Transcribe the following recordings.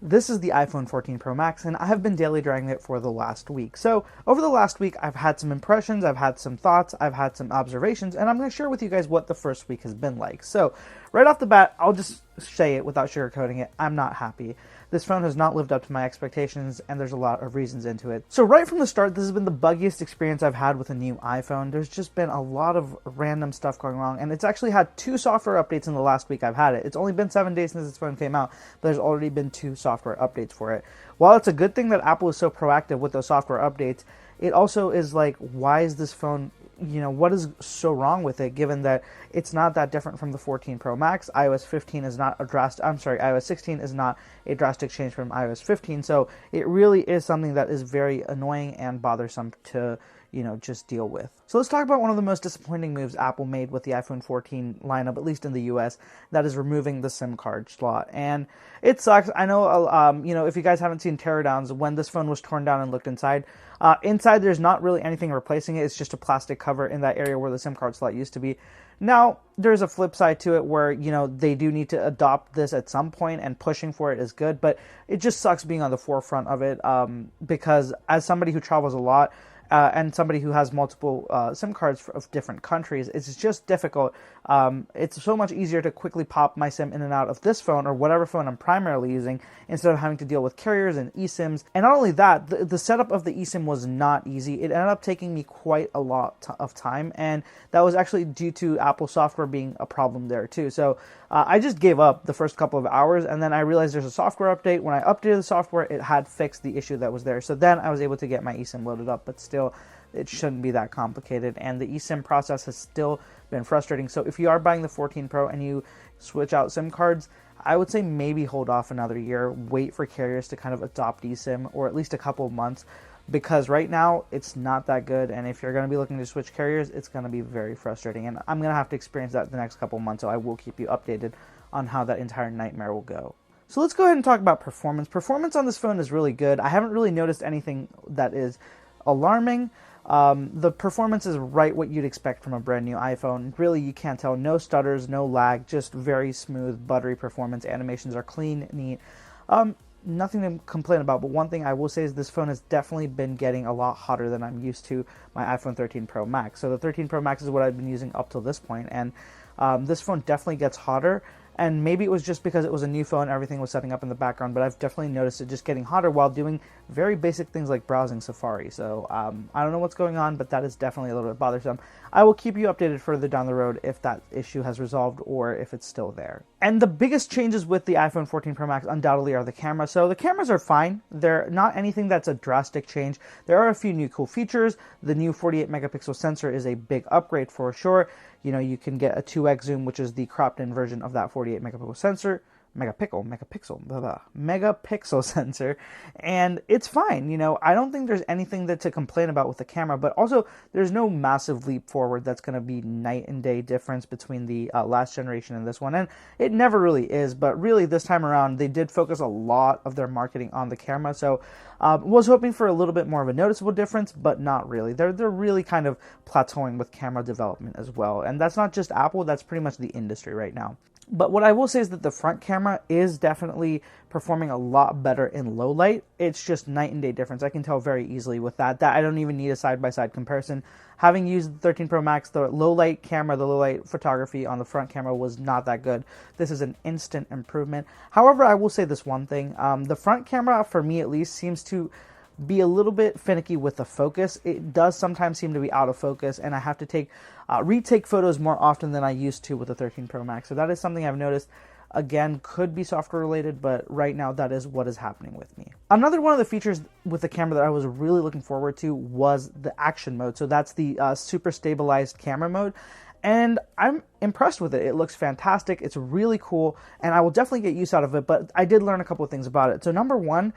This is the iPhone 14 Pro Max, and I have been daily driving it for the last week. So over the last week, I've had some impressions, I've had some thoughts, I've had some observations, and I'm going to share with you guys what the first week has been like. So right off the bat, I'll just say it without sugarcoating it. I'm not happy. This phone has not lived up to my expectations, and there's a lot of reasons into it. So right from the start, this has been the buggiest experience I've had with a new iPhone. There's just been a lot of random stuff going wrong, and it's actually had 2 software updates in the last week I've had it. It's only been 7 days since this phone came out, but there's already been 2 software updates for it. While it's a good thing that Apple is so proactive with those software updates, it also is like, why is this phone, what is so wrong with it, given that it's not that different from the 14 Pro Max. iOS 16 is not a drastic change from iOS 15, so it really is something that is very annoying and bothersome to just deal with. So let's talk about one of the most disappointing moves Apple made with the iPhone 14 lineup, at least in the US, that is removing the SIM card slot. And it sucks. I know, if you guys haven't seen teardowns, when this phone was torn down and looked inside, there's not really anything replacing it. It's just a plastic cover in that area where the SIM card slot used to be. Now, there's a flip side to it where, they do need to adopt this at some point, and pushing for it is good, but it just sucks being on the forefront of it, because as somebody who travels a lot, and somebody who has multiple SIM cards of different countries, it's just difficult. It's so much easier to quickly pop my SIM in and out of this phone or whatever phone I'm primarily using, instead of having to deal with carriers and eSIMs. And not only that, the setup of the eSIM was not easy. It ended up taking me quite a lot of time, and that was actually due to Apple software being a problem there too. So I just gave up the first couple of hours, and then I realized there's a software update. When I updated the software, it had fixed the issue that was there. So then I was able to get my eSIM loaded up, but still, it shouldn't be that complicated, and the eSIM process has still been frustrating. So if you are buying the 14 Pro and you switch out SIM cards, I would say maybe hold off another year, wait for carriers to kind of adopt eSIM, or at least a couple of months, because right now it's not that good, and if you're going to be looking to switch carriers, it's going to be very frustrating, and I'm going to have to experience that the next couple of months, so I will keep you updated on how that entire nightmare will go. So let's go ahead and talk about performance. Performance on this phone is really good. I haven't really noticed anything that is alarming. The performance is right what you'd expect from a brand new iPhone. Really, you can't tell. No stutters, no lag, just very smooth, buttery performance. Animations are clean, neat. Nothing to complain about, but one thing I will say is this phone has definitely been getting a lot hotter than I'm used to my iPhone 13 Pro Max. So the 13 Pro Max is what I've been using up till this point, and this phone definitely gets hotter. And maybe it was just because it was a new phone, everything was setting up in the background, but I've definitely noticed it just getting hotter while doing very basic things like browsing Safari. So I don't know what's going on, but that is definitely a little bit bothersome. I will keep you updated further down the road if that issue has resolved or if it's still there. And the biggest changes with the iPhone 14 Pro Max undoubtedly are the camera. So the cameras are fine. They're not anything that's a drastic change. There are a few new cool features. The new 48 megapixel sensor is a big upgrade for sure. You can get a 2x zoom, which is the cropped in version of that 48 megapixel sensor. Megapixel sensor, and it's fine. I don't think there's anything to complain about with the camera, but also there's no massive leap forward that's going to be night and day difference between the last generation and this one, and it never really is. But really, this time around, they did focus a lot of their marketing on the camera, so was hoping for a little bit more of a noticeable difference, but not really. They're really kind of plateauing with camera development as well, and that's not just Apple, that's pretty much the industry right now. But what I will say is that the front camera is definitely performing a lot better in low light. It's just night and day difference. I can tell very easily with that I don't even need a side-by-side comparison. Having used the 13 Pro Max, the low light camera, the low light photography on the front camera was not that good. This is an instant improvement. However, I will say this one thing. The front camera, for me at least, seems to be a little bit finicky with the focus. It does sometimes seem to be out of focus, and I have to retake photos more often than I used to with the 13 Pro Max. So that is something I've noticed. Again, could be software related, but right now that is what is happening with me. Another one of the features with the camera that I was really looking forward to was the action mode. So that's the super stabilized camera mode. And I'm impressed with it. It looks fantastic. It's really cool, and I will definitely get use out of it, but I did learn a couple of things about it. So number one,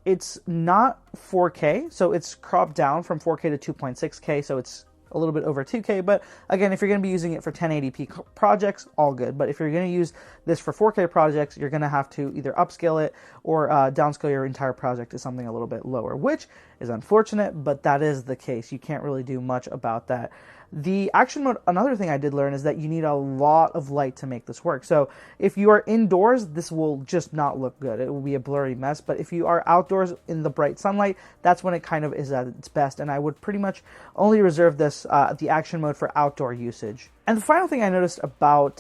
it's not 4K, so it's cropped down from 4K to 2.6K, so it's a little bit over 2K, but again, if you're going to be using it for 1080p projects, all good. But if you're going to use this for 4K projects, you're going to have to either upscale it or downscale your entire project to something a little bit lower, which is unfortunate, but that is the case. You can't really do much about that. The action mode, another thing I did learn is that you need a lot of light to make this work. So if you are indoors, this will just not look good. It will be a blurry mess. But if you are outdoors in the bright sunlight, that's when it kind of is at its best. And I would pretty much only reserve this, the action mode, for outdoor usage. And the final thing I noticed about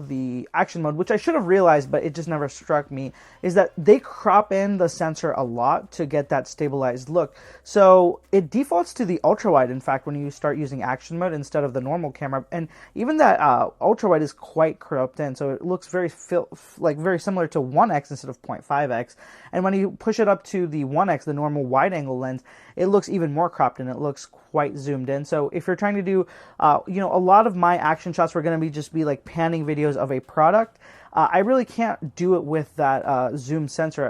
the action mode, which I should have realized, but it just never struck me, is that they crop in the sensor a lot to get that stabilized look. So it defaults to the ultra wide, in fact, when you start using action mode instead of the normal camera. And even that ultra wide is quite cropped in, so it looks very similar to 1x instead of 0.5x. And when you push it up to the 1x, the normal wide angle lens, it looks even more cropped in. It looks quite zoomed in. So if you're trying to do, a lot of my action shots were going to just be like panning videos of a product. I really can't do it with that zoom sensor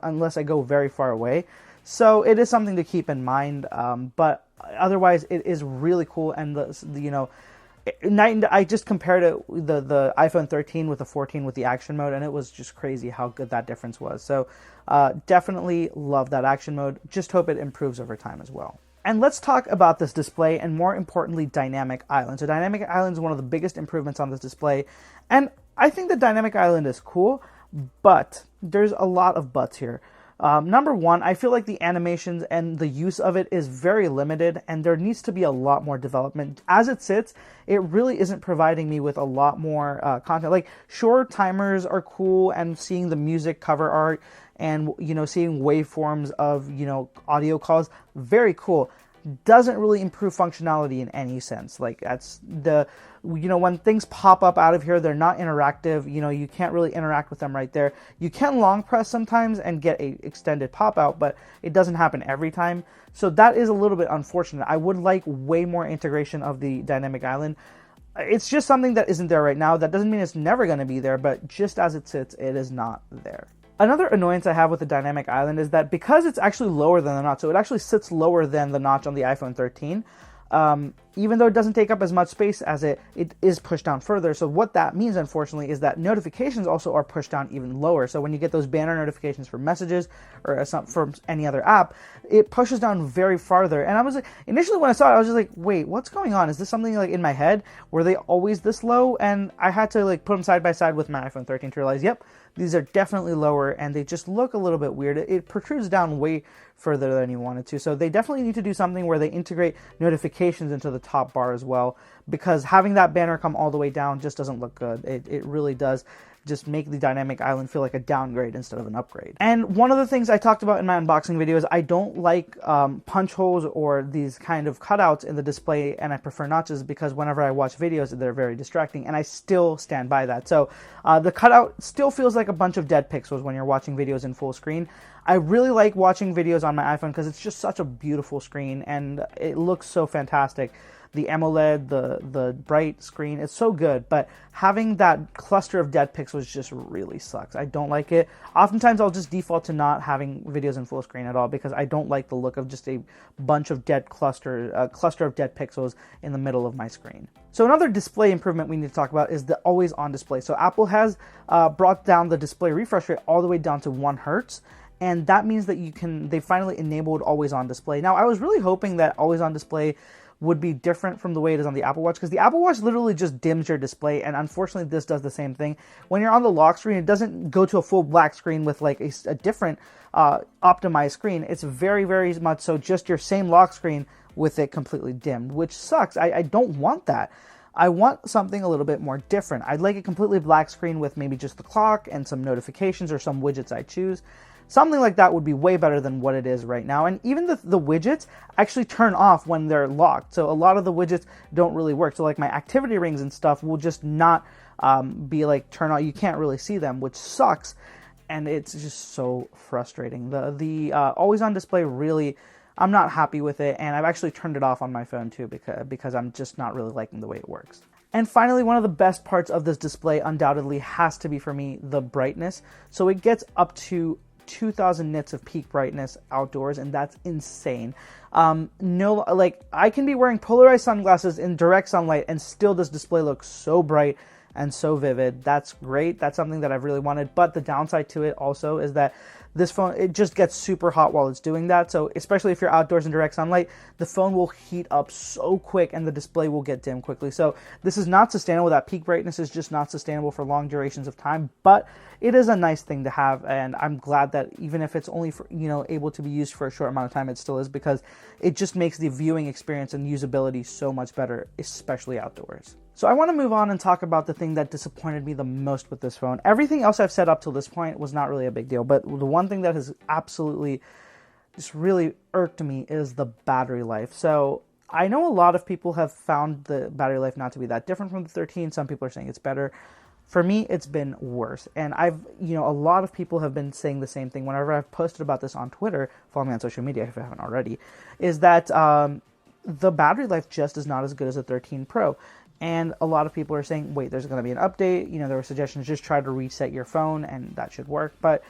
unless I go very far away. So it is something to keep in mind. But otherwise, it is really cool. And I just compared it, the iPhone 13 with the 14 with the action mode, and it was just crazy how good that difference was. So definitely love that action mode. Just hope it improves over time as well. And let's talk about this display, and more importantly, Dynamic Island. So Dynamic Island is one of the biggest improvements on this display, and I think the Dynamic Island is cool, but there's a lot of buts here. Number one, I feel like the animations and the use of it is very limited, and there needs to be a lot more development. As it sits, it really isn't providing me with a lot more content. Like, sure, timers are cool, and seeing the music cover art and, seeing waveforms of, audio calls, very cool. Doesn't really improve functionality in any sense. Like, that's when things pop up out of here, they're not interactive. You can't really interact with them right there. You can long press sometimes and get a extended pop out, but it doesn't happen every time. So that is a little bit unfortunate. I would like way more integration of the Dynamic Island. It's just something that isn't there right now. That doesn't mean it's never going to be there, but just as it sits, it is not there. Another annoyance I have with the Dynamic Island is that because it's actually lower than the notch, so it actually sits lower than the notch on the iPhone 13, even though it doesn't take up as much space as it is pushed down further. So what that means, unfortunately, is that notifications also are pushed down even lower. So when you get those banner notifications for messages or from any other app, it pushes down very farther. And I was like, initially when I saw it, I was just like, wait, what's going on? Is this something like in my head? Were they always this low? And I had to like put them side by side with my iPhone 13 to realize, yep, these are definitely lower, and they just look a little bit weird. It protrudes down way further than you want it to. So they definitely need to do something where they integrate notifications into the top bar as well, because having that banner come all the way down just doesn't look good. It really does just make the Dynamic Island feel like a downgrade instead of an upgrade. And one of the things I talked about in my unboxing video is I don't like punch holes or these kind of cutouts in the display, and I prefer notches because whenever I watch videos, they're very distracting, and I still stand by that. So the cutout still feels like a bunch of dead pixels when you're watching videos in full screen. I really like watching videos on my iPhone because it's just such a beautiful screen, and it looks so fantastic. The AMOLED, the bright screen, it's so good, but having that cluster of dead pixels just really sucks. I don't like it. Oftentimes I'll just default to not having videos in full screen at all because I don't like the look of just a bunch of cluster of dead pixels in the middle of my screen. So another display improvement we need to talk about is the always on display. So Apple has brought down the display refresh rate all the way down to 1 Hertz. And that means that they finally enabled always on display. Now, I was really hoping that always on display would be different from the way it is on the Apple Watch, because the Apple Watch literally just dims your display, and unfortunately this does the same thing. When you're on the lock screen, it doesn't go to a full black screen with like a different optimized screen. It's very, very much so just your same lock screen with it completely dimmed, which sucks. I don't want that. I want something a little bit more different. I'd like a completely black screen with maybe just the clock and some notifications or some widgets I choose. Something like that would be way better than what it is right now. And even the widgets actually turn off when they're locked. So a lot of the widgets don't really work. So like my activity rings and stuff will just not be like turn on. You can't really see them, which sucks. And it's just so frustrating. The always on display really, I'm not happy with it. And I've actually turned it off on my phone too because I'm just not really liking the way it works. And finally, one of the best parts of this display undoubtedly has to be for me the brightness. So it gets up to 2000 nits of peak brightness outdoors, and that's insane. No, like, I can be wearing polarized sunglasses in direct sunlight and still this display looks so bright and so vivid. That's great. That's something that I've really wanted. But the downside to it also is that this phone, it just gets super hot while it's doing that. So especially if you're outdoors in direct sunlight, the phone will heat up so quick and the display will get dim quickly. So this is not sustainable. That peak brightness is just not sustainable for long durations of time, but it is a nice thing to have. And I'm glad that even if it's only for, able to be used for a short amount of time, it still is, because it just makes the viewing experience and usability so much better, especially outdoors. So I want to move on and talk about the thing that disappointed me the most with this phone. Everything else I've said up till this point was not really a big deal, but the one thing that has absolutely just really irked me is the battery life. So I know a lot of people have found the battery life not to be that different from the 13. Some people are saying it's better. For me, it's been worse. And a lot of people have been saying the same thing whenever I've posted about this on Twitter. Follow me on social media if you haven't already. Is that the battery life just is not as good as the 13 Pro. And a lot of people are saying, wait, there's going to be an update. There were suggestions, just try to reset your phone and that should work. But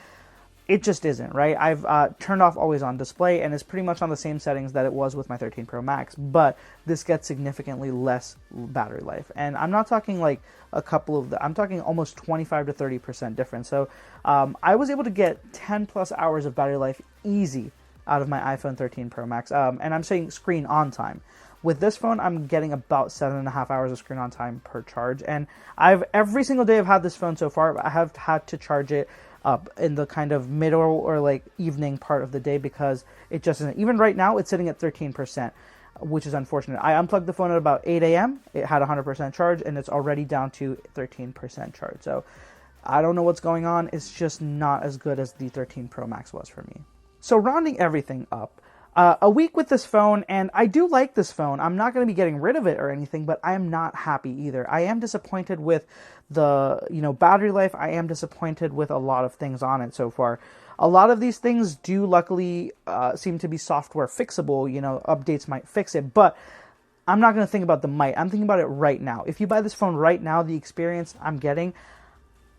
it just isn't, right? I've turned off always on display and it's pretty much on the same settings that it was with my 13 Pro Max. But this gets significantly less battery life. And I'm not talking like I'm talking almost 25 to 30% difference. So I was able to get 10 plus hours of battery life easy out of my iPhone 13 Pro Max. And I'm saying screen on time. With this phone, I'm getting about 7.5 hours of screen on time per charge. And every single day I've had this phone so far, I have had to charge it up in the kind of middle or like evening part of the day, because it just isn't. Even right now, it's sitting at 13%, which is unfortunate. I unplugged the phone at about 8 a.m. It had 100% charge, and it's already down to 13% charge. So I don't know what's going on. It's just not as good as the 13 Pro Max was for me. So rounding everything up, a week with this phone, and I do like this phone. I'm not going to be getting rid of it or anything, but I am not happy either. I am disappointed with the, battery life. I am disappointed with a lot of things on it so far. A lot of these things do luckily seem to be software fixable. Updates might fix it, but I'm not going to think about the might. I'm thinking about it right now. If you buy this phone right now, the experience I'm getting,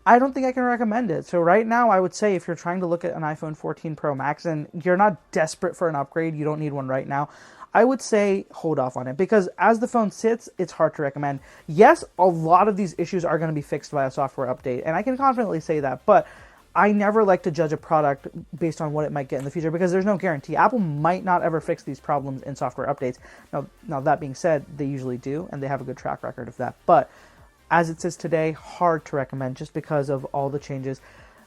I don't think I can recommend it. So right now, I would say if you're trying to look at an iPhone 14 Pro Max and you're not desperate for an upgrade, you don't need one right now, I would say hold off on it, because as the phone sits, it's hard to recommend. Yes, a lot of these issues are going to be fixed by a software update, and I can confidently say that, but I never like to judge a product based on what it might get in the future, because there's no guarantee. Apple might not ever fix these problems in software updates. Now that being said, they usually do, and they have a good track record of that, but as it says today, hard to recommend just because of all the changes.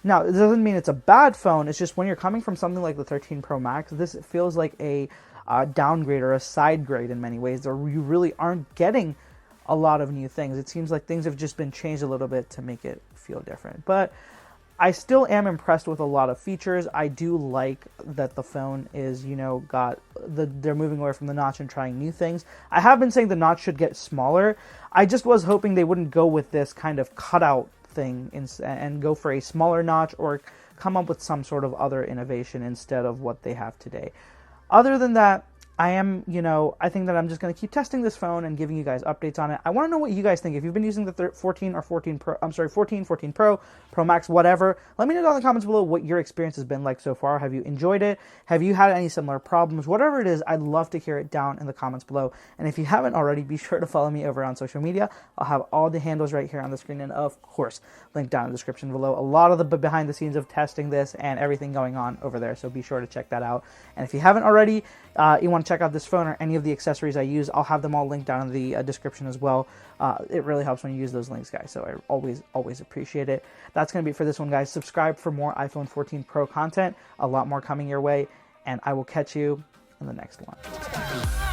Now, it doesn't mean it's a bad phone. It's just when you're coming from something like the 13 Pro Max, this feels like a downgrade or a side grade in many ways, or you really aren't getting a lot of new things. It seems like things have just been changed a little bit to make it feel different. But I still am impressed with a lot of features. I do like that the phone is, they're moving away from the notch and trying new things. I have been saying the notch should get smaller. I just was hoping they wouldn't go with this kind of cutout thing and go for a smaller notch or come up with some sort of other innovation instead of what they have today. Other than that, I am, I think that I'm just going to keep testing this phone and giving you guys updates on it. I want to know what you guys think. If you've been using the 14 or 14 Pro, 14 Pro, Pro Max, whatever, let me know down in the comments below what your experience has been like so far. Have you enjoyed it? Have you had any similar problems? Whatever it is, I'd love to hear it down in the comments below. And if you haven't already, be sure to follow me over on social media. I'll have all the handles right here on the screen, and of course, link down in the description below. A lot of the behind the scenes of testing this and everything going on over there, so be sure to check that out. And if you haven't already, you want to check out this phone or any of the accessories I use, I'll have them all linked down in the description as well. It really helps when you use those links, guys, so I always appreciate it. That's going to be it for this one, guys. Subscribe for more iPhone 14 Pro content, a lot more coming your way, and I will catch you in the next one.